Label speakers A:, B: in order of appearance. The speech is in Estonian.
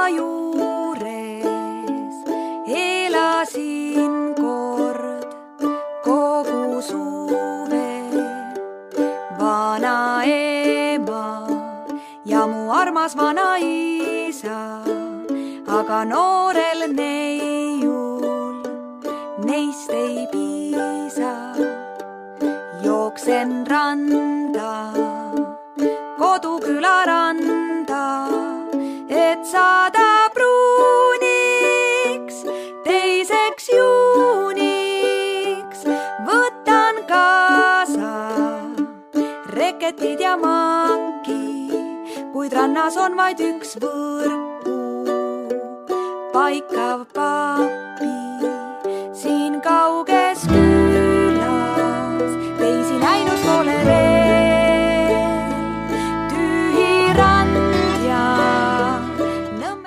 A: juures elasin kord kogu suve. Vanaema ja mu armas vanaisa, aga noorel neiul neist ei piisa. Jooksen randa, koduküla randa, et saada pruuniks 2. juuniks. Võtan kaasa reketid ja maki, kuid rannas on vaid üks võrku paikav pakk.